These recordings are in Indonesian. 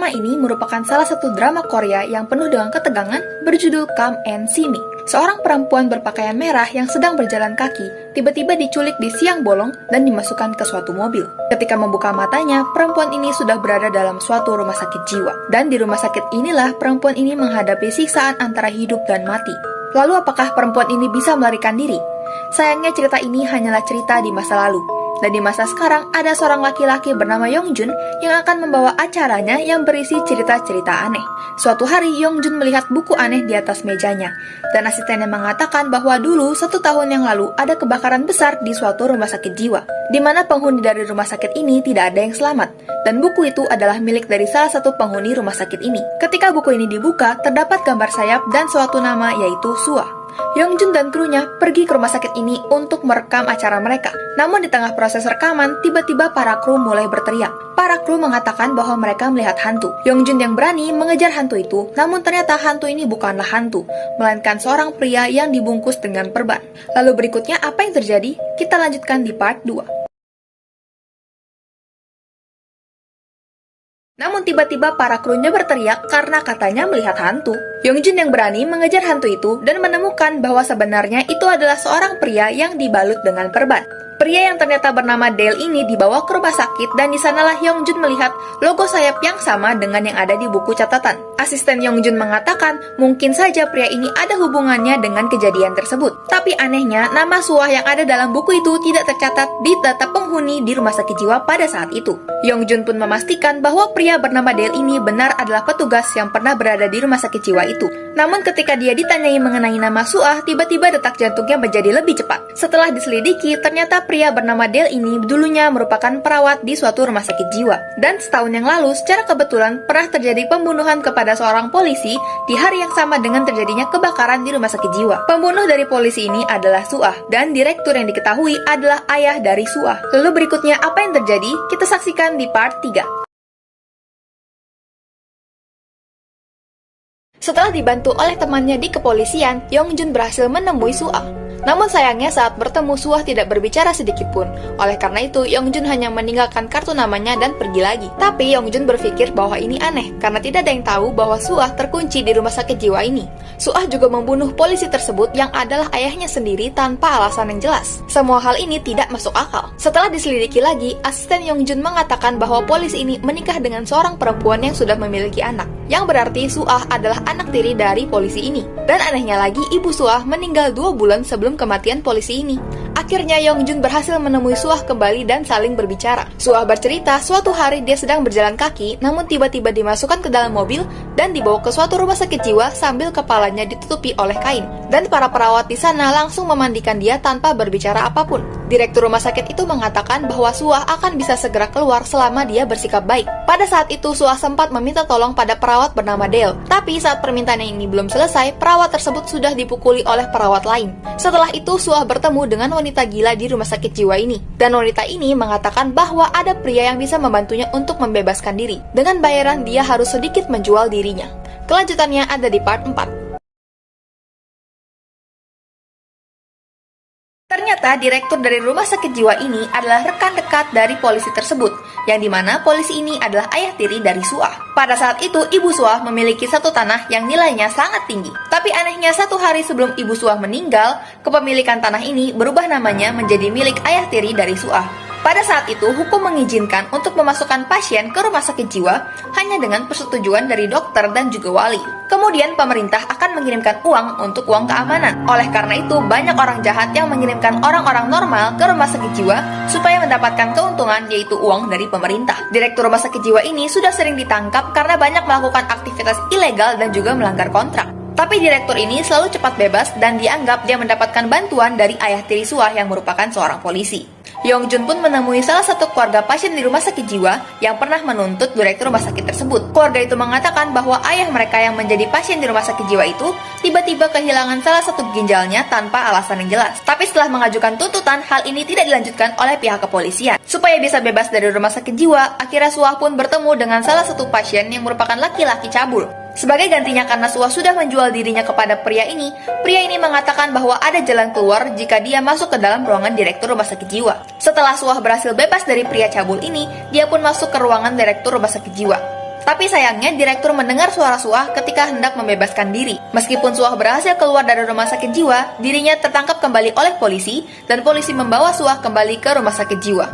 Drama ini merupakan salah satu drama Korea yang penuh dengan ketegangan berjudul Come and See Me. Seorang perempuan berpakaian merah yang sedang berjalan kaki tiba-tiba diculik di siang bolong dan dimasukkan ke suatu mobil. Ketika membuka matanya, perempuan ini sudah berada dalam suatu rumah sakit jiwa. Dan di rumah sakit inilah perempuan ini menghadapi siksaan antara hidup dan mati. Lalu apakah perempuan ini bisa melarikan diri? Sayangnya cerita ini hanyalah cerita di masa lalu. Dan di masa sekarang ada seorang laki-laki bernama Yongjun yang akan membawa acaranya yang berisi cerita-cerita aneh. Suatu hari Yongjun melihat buku aneh di atas mejanya, dan asistennya mengatakan bahwa dulu 1 tahun yang lalu ada kebakaran besar di suatu rumah sakit jiwa, di mana penghuni dari rumah sakit ini tidak ada yang selamat, dan buku itu adalah milik dari salah satu penghuni rumah sakit ini. Ketika buku ini dibuka, terdapat gambar sayap dan suatu nama yaitu Sua. Yongjun dan krunya pergi ke rumah sakit ini untuk merekam acara mereka. Namun di tengah proses rekaman, tiba-tiba para kru mulai berteriak. Para kru mengatakan bahwa mereka melihat hantu. Yongjun yang berani mengejar hantu itu, namun ternyata hantu ini bukanlah hantu, melainkan seorang pria yang dibungkus dengan perban. Lalu berikutnya apa yang terjadi? Kita lanjutkan di part 2. Namun tiba-tiba para krunya berteriak karena katanya melihat hantu. Yongjun yang berani mengejar hantu itu dan menemukan bahwa sebenarnya itu adalah seorang pria yang dibalut dengan perban. Pria yang ternyata bernama Dale ini dibawa ke rumah sakit dan di sanalah Yongjun melihat logo sayap yang sama dengan yang ada di buku catatan. Asisten Yongjun mengatakan mungkin saja pria ini ada hubungannya dengan kejadian tersebut. Tapi anehnya, nama Sua yang ada dalam buku itu tidak tercatat di data penghuni di rumah sakit jiwa pada saat itu. Yongjun pun memastikan bahwa pria bernama Dale ini benar adalah petugas yang pernah berada di rumah sakit jiwa itu. Namun ketika dia ditanyai mengenai nama Sua, tiba-tiba detak jantungnya menjadi lebih cepat. Setelah diselidiki, ternyata pria bernama Dale ini dulunya merupakan perawat di suatu rumah sakit jiwa. Dan setahun yang lalu, secara kebetulan pernah terjadi pembunuhan kepada seorang polisi di hari yang sama dengan terjadinya kebakaran di rumah sakit jiwa. Pembunuh dari polisi ini adalah Sua, dan direktur yang diketahui adalah ayah dari Sua. Lalu berikutnya apa yang terjadi? Kita saksikan di part 3. Setelah dibantu oleh temannya di kepolisian, Yongjun berhasil menemui Sua. Namun sayangnya saat bertemu Sua tidak berbicara sedikit pun. Oleh karena itu, Yongjun hanya meninggalkan kartu namanya dan pergi lagi. Tapi Yongjun berpikir bahwa ini aneh, karena tidak ada yang tahu bahwa Sua terkunci di rumah sakit jiwa ini. Sua juga membunuh polisi tersebut yang adalah ayahnya sendiri tanpa alasan yang jelas. Semua hal ini tidak masuk akal. Setelah diselidiki lagi, asisten Yongjun mengatakan bahwa polisi ini menikah dengan seorang perempuan yang sudah memiliki anak. Yang berarti Sua adalah anak tiri dari polisi ini. Dan anehnya lagi, ibu Sua meninggal 2 bulan sebelum kematian polisi ini. Akhirnya Yongjun berhasil menemui Sua kembali dan saling berbicara. Sua bercerita suatu hari dia sedang berjalan kaki, namun tiba-tiba dimasukkan ke dalam mobil dan dibawa ke suatu rumah sakit jiwa sambil kepalanya ditutupi oleh kain. Dan para perawat di sana langsung memandikan dia tanpa berbicara apapun. Direktur rumah sakit itu mengatakan bahwa Sua akan bisa segera keluar selama dia bersikap baik. Pada saat itu Sua sempat meminta tolong pada perawat bernama Dale. Tapi saat permintaannya ini belum selesai, perawat tersebut sudah dipukuli oleh perawat lain. Setelah itu Sua bertemu dengan wanita gila di rumah sakit jiwa ini. Dan wanita ini mengatakan bahwa ada pria yang bisa membantunya untuk membebaskan diri. Dengan bayaran dia harus sedikit menjual dirinya. Kelanjutannya ada di part 4. Ternyata direktur dari rumah sakit jiwa ini adalah rekan dekat dari polisi tersebut, yang dimana polisi ini adalah ayah tiri dari Sua. Pada saat itu, ibu Sua memiliki satu tanah yang nilainya sangat tinggi. Tapi anehnya 1 hari sebelum ibu Sua meninggal, kepemilikan tanah ini berubah namanya menjadi milik ayah tiri dari Sua. Pada saat itu, hukum mengizinkan untuk memasukkan pasien ke rumah sakit jiwa hanya dengan persetujuan dari dokter dan juga wali. Kemudian pemerintah akan mengirimkan uang untuk uang keamanan. Oleh karena itu, banyak orang jahat yang mengirimkan orang-orang normal ke rumah sakit jiwa supaya mendapatkan keuntungan, yaitu uang dari pemerintah. Direktur rumah sakit jiwa ini sudah sering ditangkap karena banyak melakukan aktivitas ilegal dan juga melanggar kontrak. Tapi direktur ini selalu cepat bebas dan dianggap dia mendapatkan bantuan dari ayah tiri Sua yang merupakan seorang polisi. Yongjun pun menemui salah satu keluarga pasien di rumah sakit jiwa yang pernah menuntut direktur rumah sakit tersebut. Keluarga itu mengatakan bahwa ayah mereka yang menjadi pasien di rumah sakit jiwa itu tiba-tiba kehilangan salah satu ginjalnya tanpa alasan yang jelas. Tapi setelah mengajukan tuntutan, hal ini tidak dilanjutkan oleh pihak kepolisian. Supaya bisa bebas dari rumah sakit jiwa, akhirnya Sua pun bertemu dengan salah satu pasien yang merupakan laki-laki cabul. Sebagai gantinya karena Sua sudah menjual dirinya kepada pria ini mengatakan bahwa ada jalan keluar jika dia masuk ke dalam ruangan direktur rumah sakit jiwa. Setelah Sua berhasil bebas dari pria cabul ini, dia pun masuk ke ruangan direktur rumah sakit jiwa. Tapi sayangnya direktur mendengar suara Suah ketika hendak membebaskan diri. Meskipun Suah berhasil keluar dari rumah sakit jiwa, dirinya tertangkap kembali oleh polisi dan polisi membawa Suah kembali ke rumah sakit jiwa.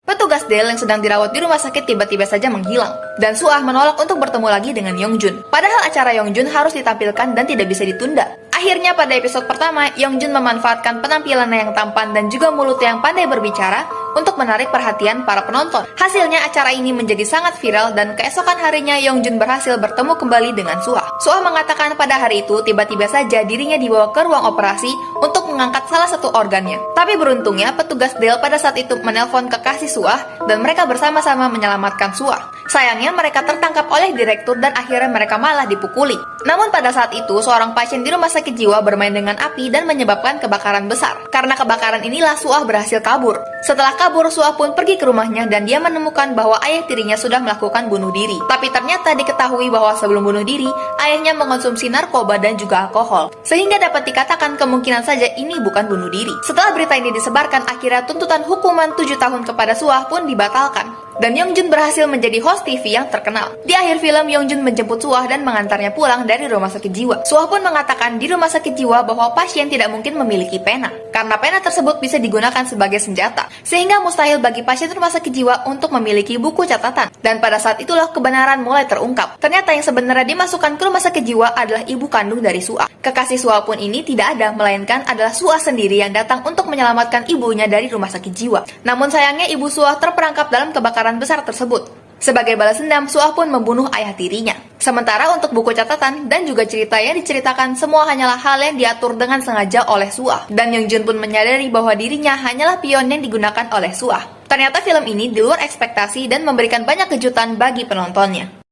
Petugas Del yang sedang dirawat di rumah sakit tiba-tiba saja menghilang, dan Suah menolak untuk bertemu lagi dengan Yongjun. Padahal acara Yongjun harus ditampilkan dan tidak bisa ditunda. Akhirnya pada episode pertama, Yongjun memanfaatkan penampilannya yang tampan dan juga mulutnya yang pandai berbicara untuk menarik perhatian para penonton. Hasilnya acara ini menjadi sangat viral dan keesokan harinya Yongjun berhasil bertemu kembali dengan Suah. Suah mengatakan pada hari itu tiba-tiba saja dirinya dibawa ke ruang operasi untuk mengangkat salah satu organnya. Tapi beruntungnya petugas Del pada saat itu menelpon kekasih Suah dan mereka bersama-sama menyelamatkan Suah. Sayangnya mereka tertangkap oleh direktur dan akhirnya mereka malah dipukuli. Namun pada saat itu seorang pasien di rumah sakit jiwa bermain dengan api dan menyebabkan kebakaran besar. Karena kebakaran inilah Suah berhasil kabur. Setelah kabur, Suah pun pergi ke rumahnya dan dia menemukan bahwa ayah tirinya sudah melakukan bunuh diri. Tapi ternyata diketahui bahwa sebelum bunuh diri, ayahnya mengonsumsi narkoba dan juga alkohol. Sehingga dapat dikatakan kemungkinan saja ini bukan bunuh diri. Setelah berita ini disebarkan, akhirnya tuntutan hukuman 7 tahun kepada Suah pun dibatalkan. Dan Yongjun berhasil menjadi host TV yang terkenal. Di akhir film, Yongjun menjemput Suah dan mengantarnya pulang dari rumah sakit jiwa. Suah pun mengatakan di rumah sakit jiwa bahwa pasien tidak mungkin memiliki pena, karena pena tersebut bisa digunakan sebagai senjata, sehingga mustahil bagi pasien rumah sakit jiwa untuk memiliki buku catatan. Dan pada saat itulah kebenaran mulai terungkap. Ternyata yang sebenarnya dimasukkan ke rumah sakit jiwa adalah ibu kandung dari Suah. Kekasih Suah pun ini tidak ada, melainkan adalah Suah sendiri yang datang untuk menyelamatkan ibunya dari rumah sakit jiwa. Namun sayangnya ibu Suah terperangkap dalam kebakaran besar tersebut. Sebagai balas dendam, Suah pun membunuh ayah tirinya. Sementara untuk buku catatan dan juga cerita yang diceritakan semua hanyalah hal yang diatur dengan sengaja oleh Suah. Dan Yongjun pun menyadari bahwa dirinya hanyalah pion yang digunakan oleh Suah. Ternyata film ini di luar ekspektasi dan memberikan banyak kejutan bagi penontonnya.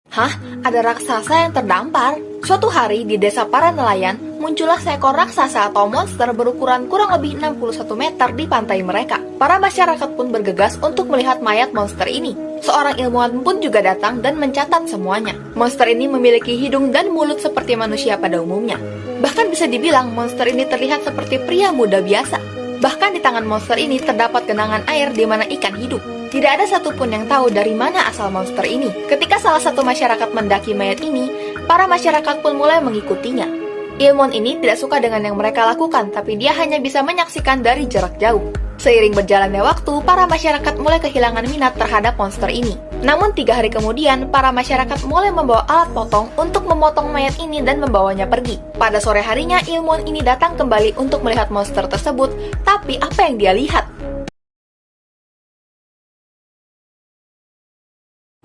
Hah? Ada raksasa yang terdampar? Suatu hari di desa para nelayan, muncullah seekor raksasa atau monster berukuran kurang lebih 61 meter di pantai mereka. Para masyarakat pun bergegas untuk melihat mayat monster ini. Seorang ilmuwan pun juga datang dan mencatat semuanya. Monster ini memiliki hidung dan mulut seperti manusia pada umumnya. Bahkan bisa dibilang monster ini terlihat seperti pria muda biasa. Bahkan di tangan monster ini terdapat genangan air di mana ikan hidup. Tidak ada satupun yang tahu dari mana asal monster ini. Ketika salah satu masyarakat mendaki mayat ini, para masyarakat pun mulai mengikutinya. Ilmuwan ini tidak suka dengan yang mereka lakukan, tapi dia hanya bisa menyaksikan dari jarak jauh. Seiring berjalannya waktu, para masyarakat mulai kehilangan minat terhadap monster ini. Namun 3 hari kemudian, para masyarakat mulai membawa alat potong untuk memotong mayat ini dan membawanya pergi. Pada sore harinya, ilmuwan ini datang kembali untuk melihat monster tersebut, tapi apa yang dia lihat?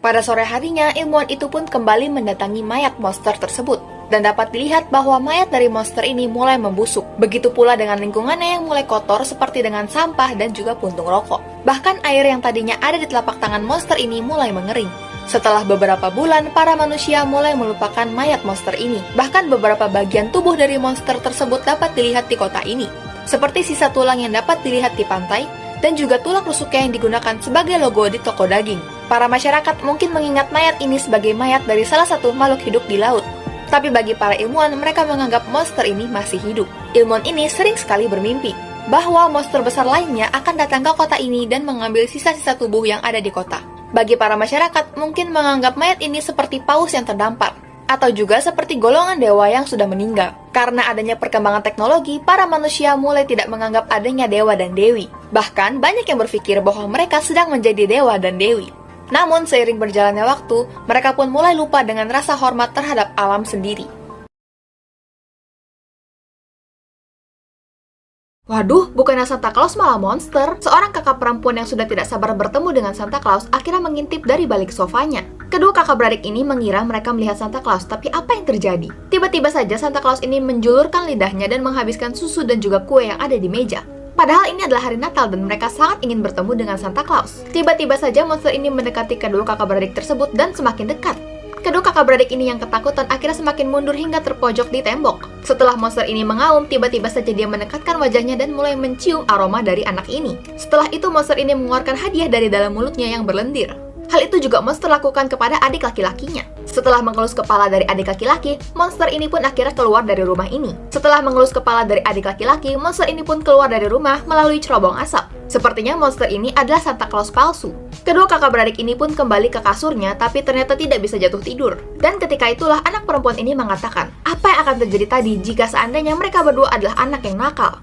Pada sore harinya, ilmuwan itu pun kembali mendatangi mayat monster tersebut. Dan dapat dilihat bahwa mayat dari monster ini mulai membusuk. Begitu pula dengan lingkungannya yang mulai kotor seperti dengan sampah dan juga puntung rokok. Bahkan air yang tadinya ada di telapak tangan monster ini mulai mengering. Setelah beberapa bulan, para manusia mulai melupakan mayat monster ini. Bahkan beberapa bagian tubuh dari monster tersebut dapat dilihat di kota ini. Seperti sisa tulang yang dapat dilihat di pantai, dan juga tulang rusuknya yang digunakan sebagai logo di toko daging. Para masyarakat mungkin mengingat mayat ini sebagai mayat dari salah satu makhluk hidup di laut. Tapi bagi para ilmuwan, mereka menganggap monster ini masih hidup. Ilmuwan ini sering sekali bermimpi bahwa monster besar lainnya akan datang ke kota ini dan mengambil sisa-sisa tubuh yang ada di kota. Bagi para masyarakat, mungkin menganggap mayat ini seperti paus yang terdampar, atau juga seperti golongan dewa yang sudah meninggal. Karena adanya perkembangan teknologi, para manusia mulai tidak menganggap adanya dewa dan dewi. Bahkan, banyak yang berpikir bahwa mereka sedang menjadi dewa dan dewi. Namun, seiring berjalannya waktu, mereka pun mulai lupa dengan rasa hormat terhadap alam sendiri. Waduh, bukannya Santa Claus malah monster. Seorang kakak perempuan yang sudah tidak sabar bertemu dengan Santa Claus akhirnya mengintip dari balik sofanya. Kedua kakak beradik ini mengira mereka melihat Santa Claus, tapi apa yang terjadi? Tiba-tiba saja Santa Claus ini menjulurkan lidahnya dan menghabiskan susu dan juga kue yang ada di meja. Padahal ini adalah hari Natal dan mereka sangat ingin bertemu dengan Santa Claus. Tiba-tiba saja monster ini mendekati kedua kakak beradik tersebut dan semakin dekat. Kedua kakak beradik ini yang ketakutan akhirnya semakin mundur hingga terpojok di tembok. Setelah monster ini mengaum, tiba-tiba saja dia mendekatkan wajahnya dan mulai mencium aroma dari anak ini. Setelah itu monster ini mengeluarkan hadiah dari dalam mulutnya yang berlendir. Hal itu juga monster lakukan kepada adik laki-lakinya. Setelah mengelus kepala dari adik laki-laki, monster ini pun akhirnya keluar dari rumah ini. Setelah mengelus kepala dari adik laki-laki, monster ini pun keluar dari rumah melalui cerobong asap. Sepertinya monster ini adalah Santa Claus palsu. Kedua kakak beradik ini pun kembali ke kasurnya, tapi ternyata tidak bisa jatuh tidur. Dan ketika itulah anak perempuan ini mengatakan, apa yang akan terjadi tadi jika seandainya mereka berdua adalah anak yang nakal?